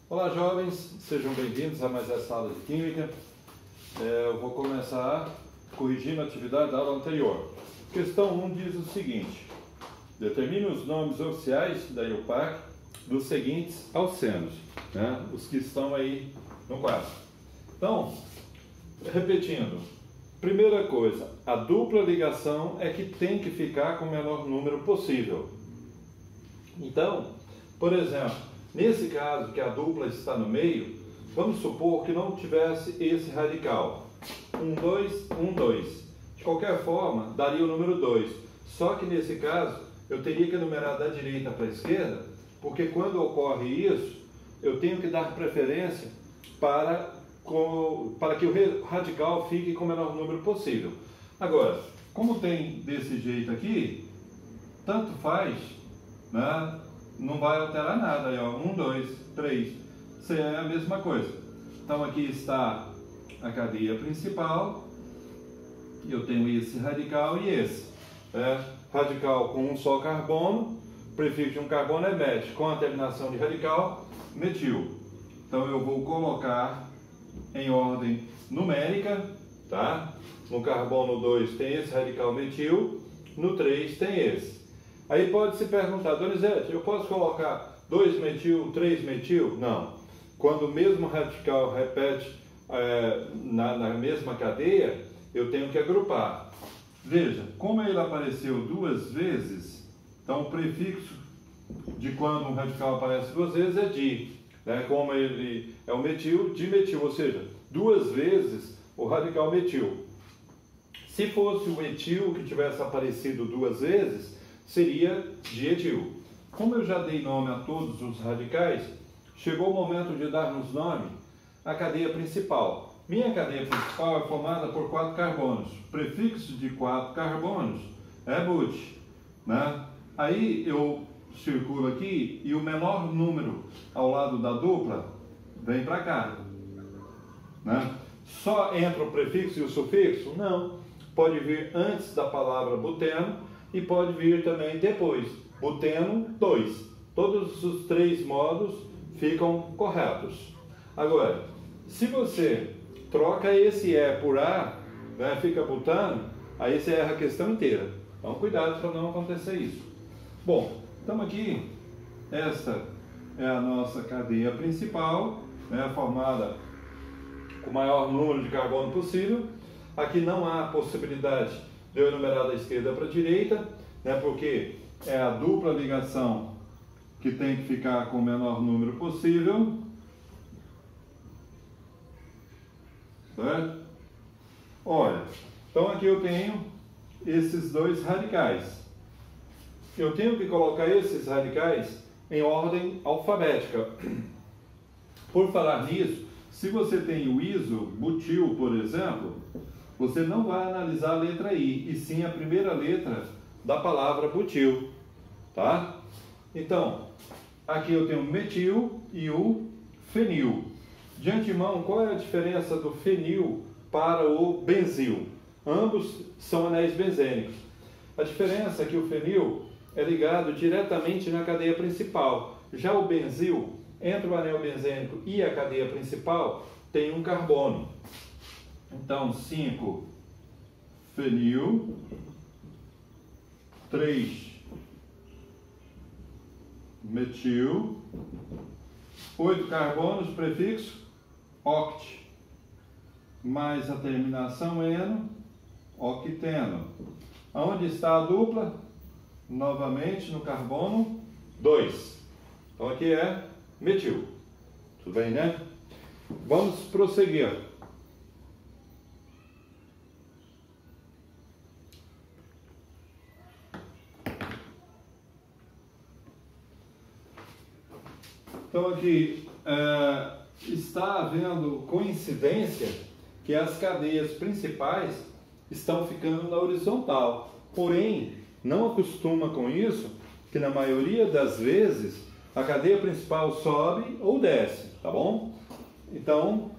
Olá jovens, sejam bem-vindos a mais essa aula de Química. Eu vou começar corrigindo a atividade da aula anterior. Questão 1 diz o seguinte: determine os nomes oficiais da IUPAC dos seguintes alcenos, né? Os que estão aí no quadro. Então, repetindo, primeira coisa, a dupla ligação é que tem que ficar com o menor número possível. Então, por exemplo, nesse caso que a dupla está no meio, vamos supor que não tivesse esse radical. 1, 2, 1, 2. De qualquer forma, daria o número 2. Só que nesse caso, eu teria que enumerar da direita para a esquerda, porque quando ocorre isso, eu tenho que dar preferência para que o radical fique com o menor número possível. Agora, como tem desse jeito aqui, tanto faz, né? Não vai alterar nada, aí, ó. 1, 2, 3, isso é a mesma coisa. Então aqui está a cadeia principal, eu tenho esse radical e esse. Radical com um só carbono, prefixo de um carbono é met, com a terminação de radical, metil. Então eu vou colocar em ordem numérica, tá? No carbono 2 tem esse radical metil, no 3 tem esse. Aí pode se perguntar, Donizete, eu posso colocar 2 metil, 3 metil? Não. Quando o mesmo radical repete na mesma cadeia, eu tenho que agrupar. Veja, como ele apareceu duas vezes, então o prefixo de quando um radical aparece duas vezes é di. Né? Como ele é o metil, dimetil, ou seja, duas vezes o radical metil. Se fosse o etil que tivesse aparecido duas vezes, seria dietil. Como eu já dei nome a todos os radicais, chegou o momento de darmos nome à cadeia principal. Minha cadeia principal é formada por 4 carbonos. O prefixo de 4 carbonos é but, né? Aí eu circulo aqui e o menor número ao lado da dupla vem para cá, né? Só entra o prefixo e o sufixo? Não. Pode vir antes da palavra buteno e pode vir também depois. Buteno 2. Todos os 3 modos ficam corretos. Agora, se você troca esse E por A, né, fica butano, aí você erra a questão inteira. Então cuidado para não acontecer isso. Bom, então aqui, esta é a nossa cadeia principal, né, formada com o maior número de carbono possível. Aqui não há possibilidade de eu enumerar da esquerda para a direita, né, porque é a dupla ligação que tem que ficar com o menor número possível. Certo? Olha, então aqui eu tenho esses dois radicais. Eu tenho que colocar esses radicais em ordem alfabética. Por falar nisso, se você tem o isobutil, por exemplo, você não vai analisar a letra I, e sim a primeira letra da palavra butil, tá? Então, aqui eu tenho o metil e o fenil. De antemão, qual é a diferença do fenil para o benzil? Ambos são anéis benzênicos. A diferença é que o fenil é ligado diretamente na cadeia principal. Já o benzil, entre o anel benzênico e a cadeia principal, tem um carbono. Então, 5 fenil, 3 metil, 8 carbonos, prefixo oct, mais a terminação eno, octeno. Onde está a dupla? Novamente no carbono 2. Então aqui é metil. Tudo bem, né? Vamos prosseguir. Então aqui está havendo coincidência que as cadeias principais estão ficando na horizontal. Porém, não acostuma com isso, que na maioria das vezes a cadeia principal sobe ou desce, tá bom? Então,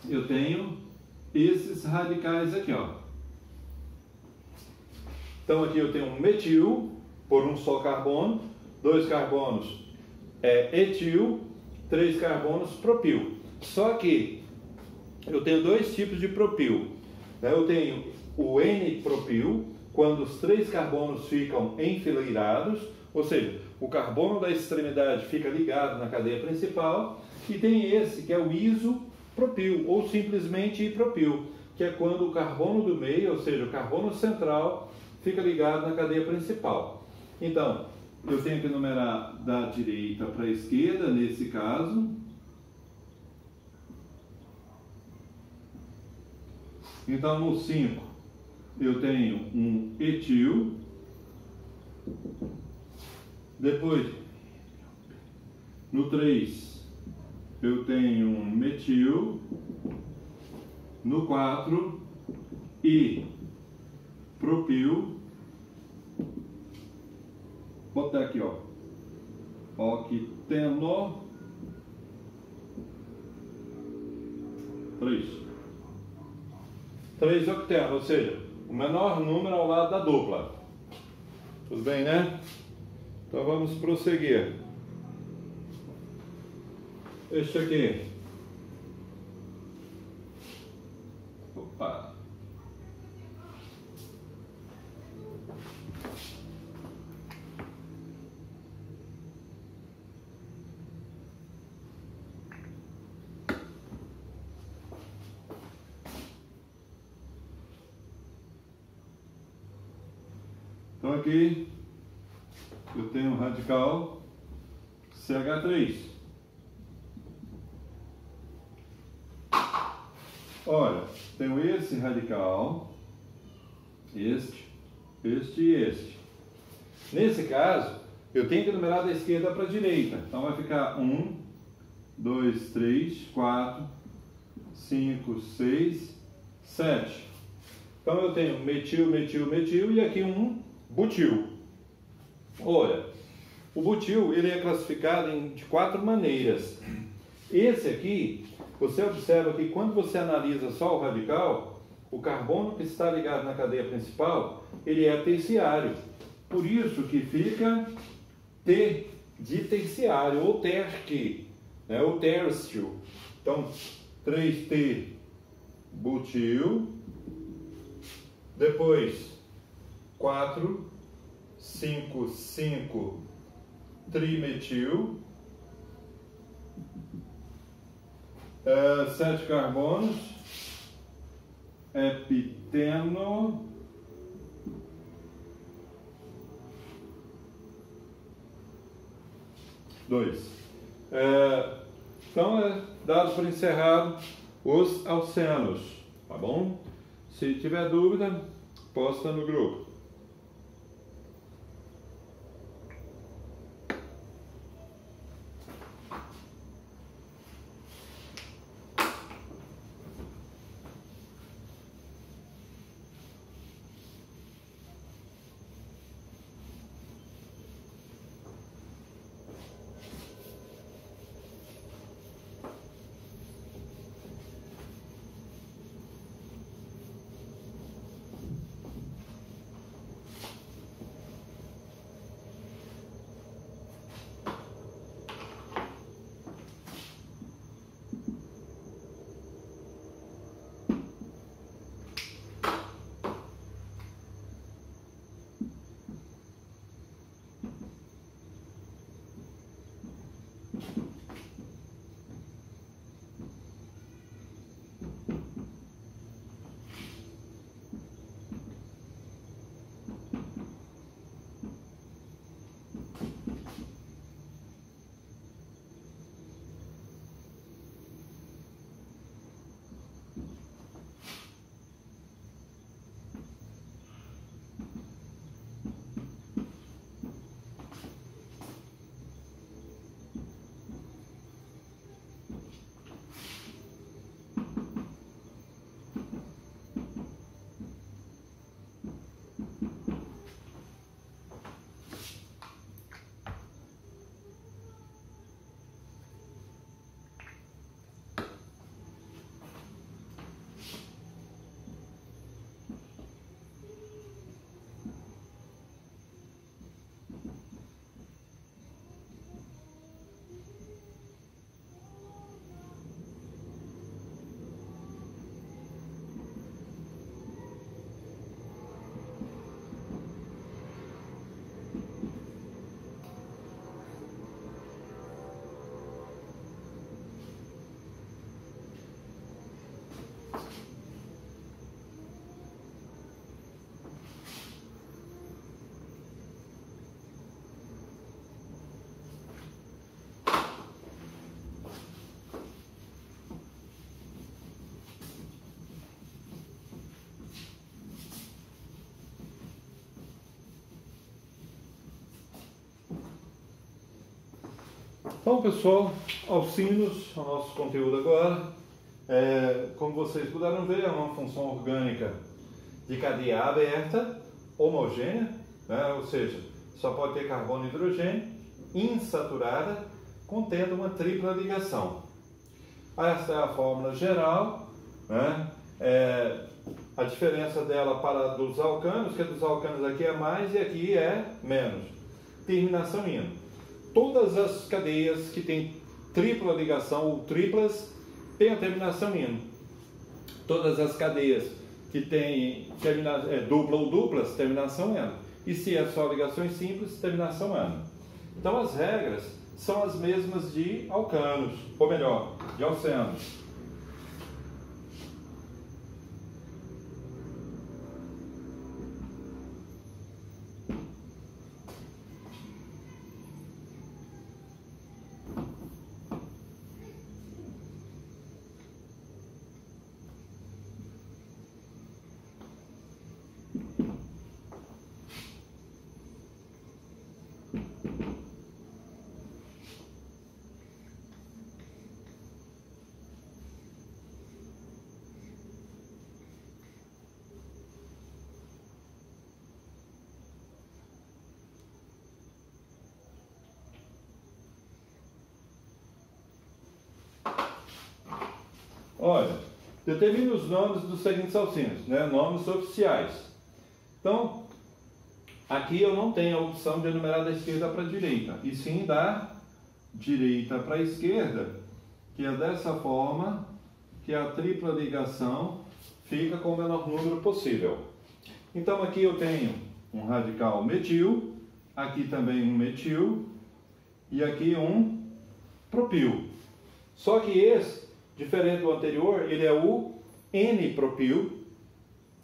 eu tenho esses radicais aqui, ó. Então aqui eu tenho um metil por um só carbono, 2 carbonos é etil, 3 carbonos propil. Só que eu tenho dois tipos de propil. Eu tenho o N-propil, quando os 3 carbonos ficam enfileirados, ou seja, o carbono da extremidade fica ligado na cadeia principal, e tem esse que é o isopropil, ou simplesmente ipropil, que é quando o carbono do meio, ou seja, o carbono central, fica ligado na cadeia principal. Então, eu tenho que numerar da direita para a esquerda, nesse caso. Então, no 5, eu tenho um etil. Depois, no 3, eu tenho um metil. No 4, propil. Vou botar aqui, ó, octeno 3 octenos, ou seja, o menor número ao lado da dupla. Tudo bem, né? Então vamos prosseguir. Este aqui. Opa. Então aqui eu tenho um radical CH3. Olha, tenho esse radical, este e este. Nesse caso, eu tenho que numerar da esquerda para a direita. Então vai ficar 1, 2, 3, 4, 5, 6, 7. Então eu tenho metil, metil, metil e aqui um butil. Olha, o butil ele é classificado de 4 maneiras. Esse aqui, você observa que quando você analisa só o radical, o carbono que está ligado na cadeia principal, ele é terciário. Por isso que fica T de terciário, ou terque, né? Ou tércio. Então, 3T butil, depois 4, 5, 5 trimetil, 7 carbonos, epiteno, dois. Então é dado por encerrado os alcenos, tá bom? Se tiver dúvida, posta no grupo. Então, pessoal, alcinos, o nosso conteúdo agora. Como vocês puderam ver, é uma função orgânica de cadeia aberta, homogênea, né? Ou seja, só pode ter carbono e hidrogênio, insaturada, contendo uma tripla ligação. Essa é a fórmula geral, né? A diferença dela para dos alcanos, que dos alcanos aqui é mais e aqui é menos. Terminação ino. Todas as cadeias que têm tripla ligação ou triplas têm a terminação ino. Todas as cadeias que têm dupla ou duplas, terminação eno. E se é só ligações simples, terminação ano. Então as regras são as mesmas de alcanos, ou melhor, de alcenos. Olha, determine os nomes dos seguintes alcinos, né? Nomes oficiais. Então, aqui eu não tenho a opção de enumerar da esquerda para a direita, e sim da direita para a esquerda, que é dessa forma que a tripla ligação fica com o menor número possível. Então, aqui eu tenho um radical metil, aqui também um metil, e aqui um propil. Só que esse, diferente do anterior, ele é o N-propil,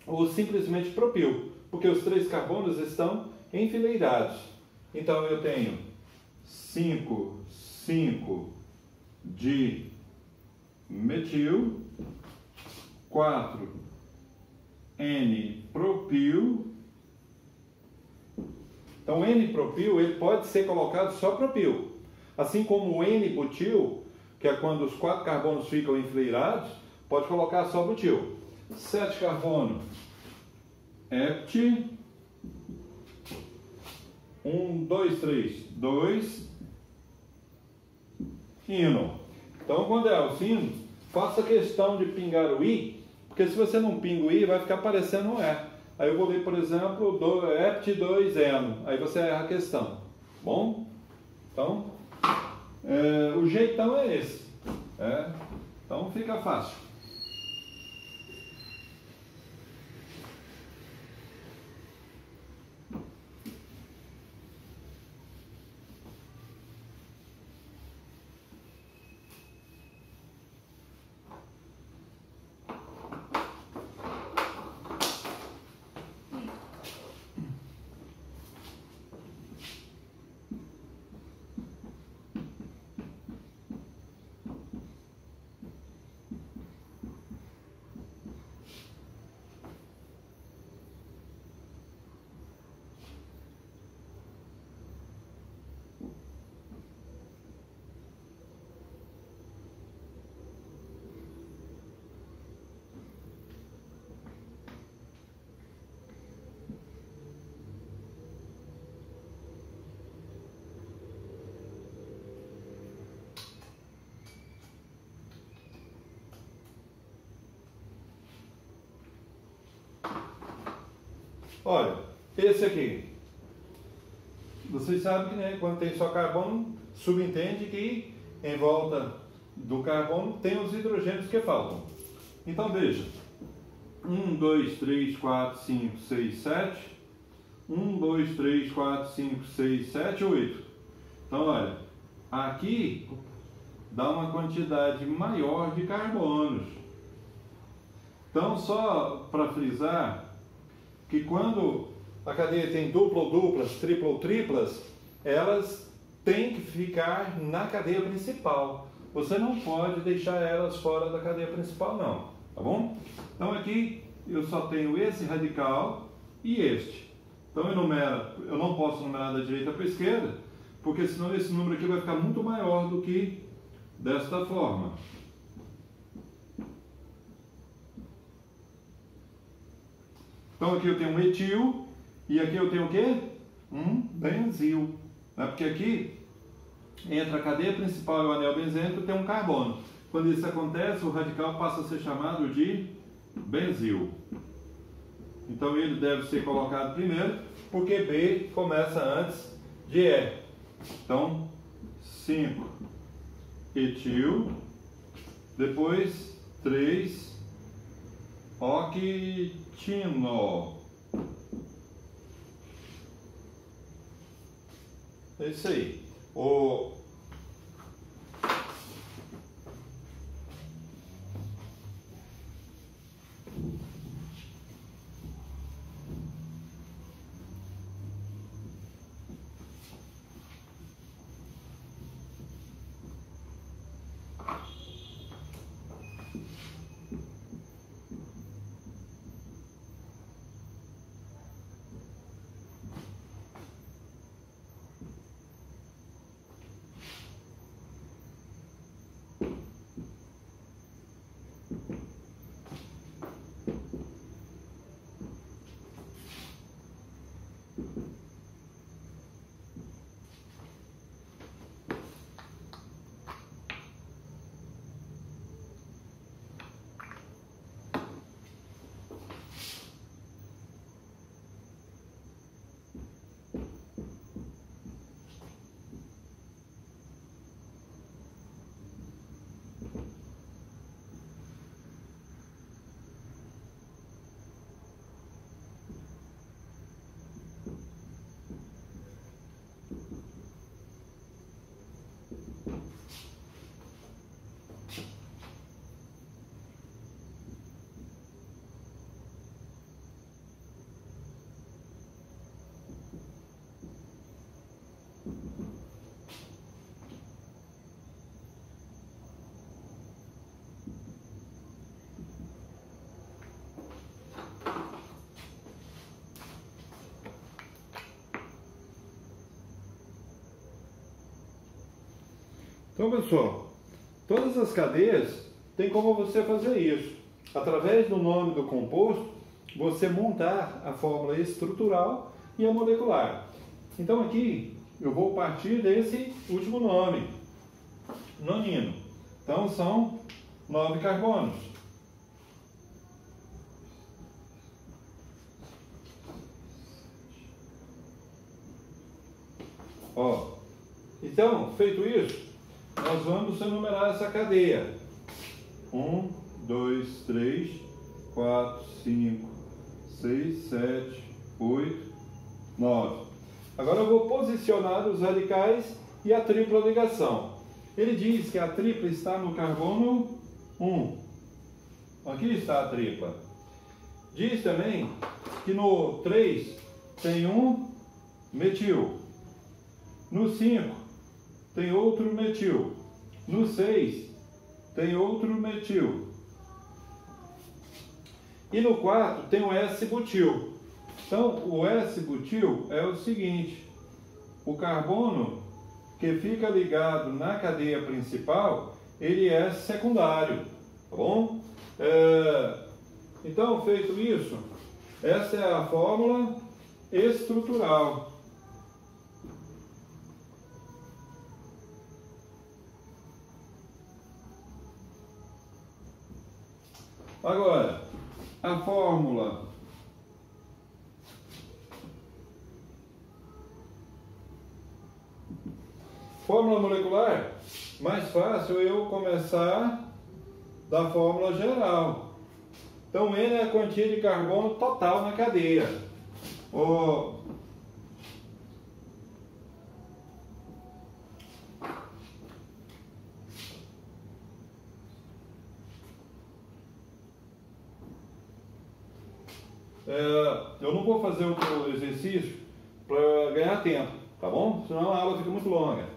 ou simplesmente propil, porque os três carbonos estão enfileirados. Então eu tenho 5 de metil, 4 N-propil. Então o N-propil ele pode ser colocado só propil, assim como o N-butil, que é quando os 4 carbonos ficam enfileirados, pode colocar só butil. 7 carbono, hept, 1, 2, 3, 2, ino. Então, quando é alcino, faça questão de pingar o I, porque se você não pinga o I, vai ficar parecendo um E. Aí eu vou ler, por exemplo, hept 2 eno. Aí você erra a questão. Bom? Então, o jeitão é esse. Então fica fácil. Olha, esse aqui, vocês sabem que, né, quando tem só carbono, subentende que em volta do carbono tem os hidrogênios que faltam. Então veja, 1, 2, 3, 4, 5, 6, 7, 1, 2, 3, 4, 5, 6, 7, 8. Então olha, aqui dá uma quantidade maior de carbonos. Então só para frisar, que quando a cadeia tem dupla ou duplas, tripla ou triplas, elas têm que ficar na cadeia principal. Você não pode deixar elas fora da cadeia principal, não. Tá bom? Então aqui eu só tenho esse radical e este. Então eu não posso numerar da direita para a esquerda, porque senão esse número aqui vai ficar muito maior do que desta forma. Então aqui eu tenho um etil e aqui eu tenho o quê? Um benzil. Porque aqui, entre a cadeia principal e o anel benzênico, tem um carbono. Quando isso acontece, o radical passa a ser chamado de benzil. Então ele deve ser colocado primeiro, porque B começa antes de E. Então, 5 etil, depois 3 octino. É isso aí. Então, pessoal, todas as cadeias tem como você fazer isso. Através do nome do composto, você montar a fórmula estrutural e a molecular. Então aqui eu vou partir desse último nome, nonino. Então são 9 carbonos. Então, feito isso, nós vamos enumerar essa cadeia. 1, 2, 3, 4, 5, 6, 7, 8, 9. Agora eu vou posicionar os radicais e a tripla ligação. Ele diz que a tripla está no carbono 1. Aqui está a tripla. Diz também que no 3 tem um metil. No 5 tem outro metil. No 6 tem outro metil. E no 4 tem um S-butil. Então, o S-butil é o seguinte: o carbono que fica ligado na cadeia principal, ele é secundário, tá bom? Então, feito isso, essa é a fórmula estrutural. Agora, a fórmula molecular, mais fácil eu começar da fórmula geral. Então, N é a quantia de carbono total na cadeia. Eu não vou fazer outro exercício para ganhar tempo, tá bom? Senão a aula fica muito longa.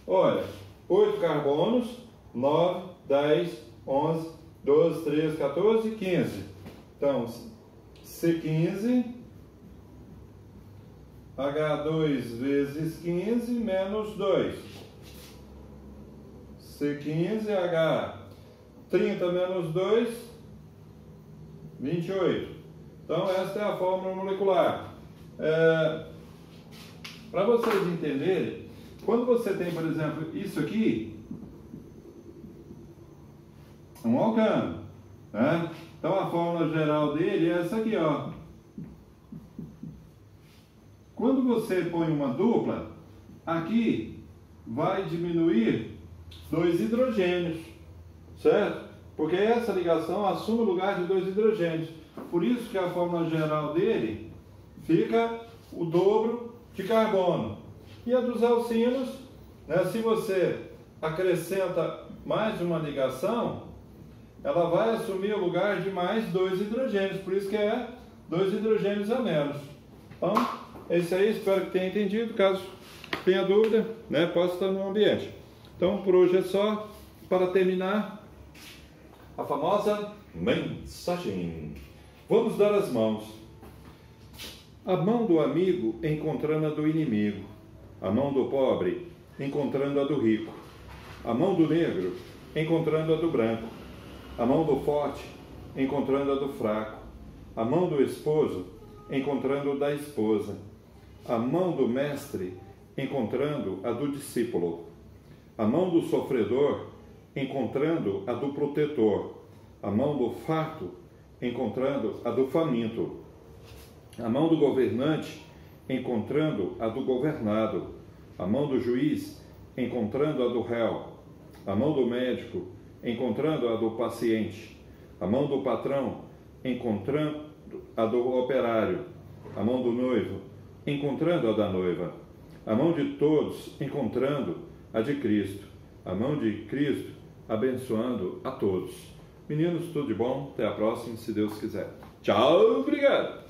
Olha, 8 carbonos, 9, 10, 11, 12, 13, 14, 15. Então, C15, H2 vezes 15 menos 2. C15, H 30 menos 2, 28. Então, esta é a fórmula molecular. Para vocês entenderem, quando você tem, por exemplo, isso aqui, um alcano, né? Então, a fórmula geral dele é essa aqui, ó. Quando você põe uma dupla, aqui vai diminuir 2 hidrogênios, certo? Porque essa ligação assume o lugar de 2 hidrogênios. Por isso que a fórmula geral dele fica o dobro de carbono. E a dos alcinos, né, se você acrescenta mais uma ligação, ela vai assumir o lugar de mais 2 hidrogênios. Por isso que é 2 hidrogênios a menos. Então, é isso aí. Espero que tenha entendido. Caso tenha dúvida, né, possa estar no ambiente. Então, por hoje é só. Para terminar, a famosa mensagem. Vamos dar as mãos. A mão do amigo encontrando a do inimigo. A mão do pobre encontrando a do rico. A mão do negro encontrando a do branco. A mão do forte encontrando a do fraco. A mão do esposo encontrando a da esposa. A mão do mestre encontrando a do discípulo. A mão do sofredor encontrando a do protetor. A mão do farto encontrando a do faminto. A mão do governante encontrando a do governado. A mão do juiz encontrando a do réu. A mão do médico encontrando a do paciente. A mão do patrão encontrando a do operário. A mão do noivo encontrando a da noiva. A mão de todos encontrando a de Cristo. A mão de Cristo abençoando a todos. Meninos, tudo de bom. Até a próxima, se Deus quiser. Tchau, obrigado!